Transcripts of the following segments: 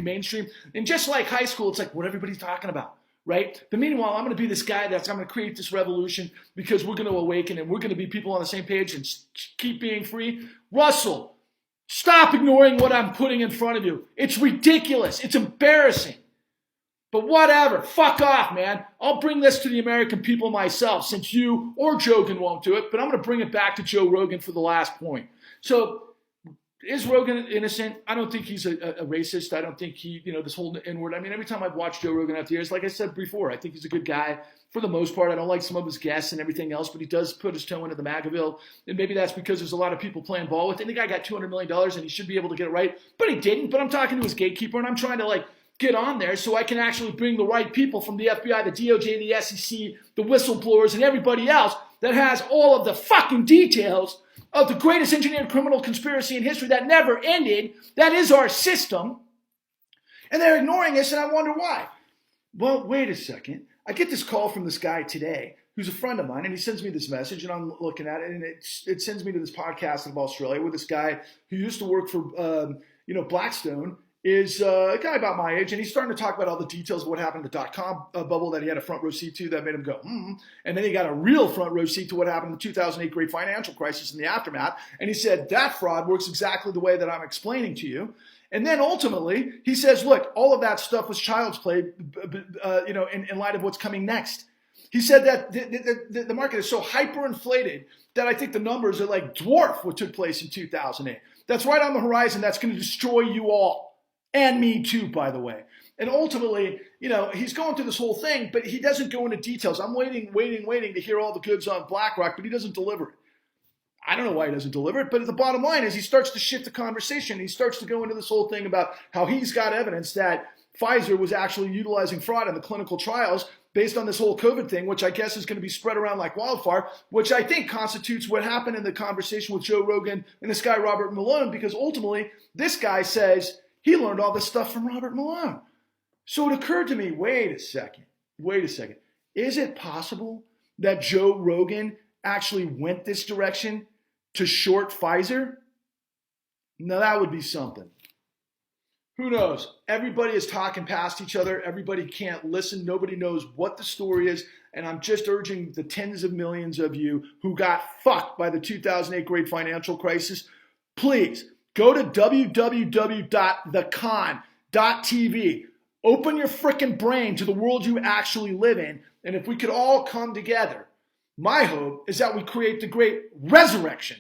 mainstream. And just like high school, it's like what everybody's talking about, right? But meanwhile, I'm going to be this guy I'm going to create this revolution because we're going to awaken and we're going to be people on the same page and keep being free. Russell, stop ignoring what I'm putting in front of you. It's ridiculous. It's embarrassing. But whatever. Fuck off, man. I'll bring this to the American people myself since you or Jogan won't do it. But I'm going to bring it back to Joe Rogan for the last point. So is Rogan innocent? I don't think he's a racist. I don't think he, this whole N-word. I mean, every time I've watched Joe Rogan after years, like I said before, I think he's a good guy for the most part. I don't like some of his guests and everything else, but he does put his toe into the MAGAville. And maybe that's because there's a lot of people playing ball with it. And the guy got $200 million and he should be able to get it right, but he didn't. But I'm talking to his gatekeeper and I'm trying to get on there so I can actually bring the right people from the FBI, the DOJ, the SEC, the whistleblowers, and everybody else that has all of the fucking details of the greatest engineered criminal conspiracy in history that never ended. That is our system. And they're ignoring us, and I wonder why. Well, wait a second. I get this call from this guy today who's a friend of mine, and he sends me this message, and I'm looking at it, and it sends me to this podcast of Australia where this guy who used to work for Blackstone is a guy about my age, and he's starting to talk about all the details of what happened in the dot-com bubble that he had a front row seat to that made him go, And then he got a real front row seat to what happened in the 2008 great financial crisis in the aftermath. And he said, that fraud works exactly the way that I'm explaining to you. And then ultimately, he says, look, all of that stuff was child's play, in light of what's coming next. He said that the market is so hyperinflated that I think the numbers are dwarf what took place in 2008. That's right on the horizon. That's going to destroy you all. And me too, by the way. And ultimately, he's going through this whole thing, but he doesn't go into details. I'm waiting to hear all the goods on BlackRock, but he doesn't deliver it. I don't know why he doesn't deliver it, but the bottom line is he starts to shift the conversation. He starts to go into this whole thing about how he's got evidence that Pfizer was actually utilizing fraud in the clinical trials based on this whole COVID thing, which I guess is going to be spread around like wildfire, which I think constitutes what happened in the conversation with Joe Rogan and this guy, Robert Malone, because ultimately this guy says he learned all this stuff from Robert Malone. So it occurred to me, wait a second. Is it possible that Joe Rogan actually went this direction to short Pfizer? Now that would be something. Who knows? Everybody is talking past each other. Everybody can't listen. Nobody knows what the story is. And I'm just urging the tens of millions of you who got fucked by the 2008 great financial crisis, please go to www.thecon.tv. Open your freaking brain to the world you actually live in. And if we could all come together, my hope is that we create the great resurrection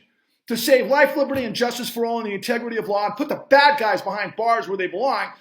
to save life, liberty, and justice for all and the integrity of law and put the bad guys behind bars where they belong.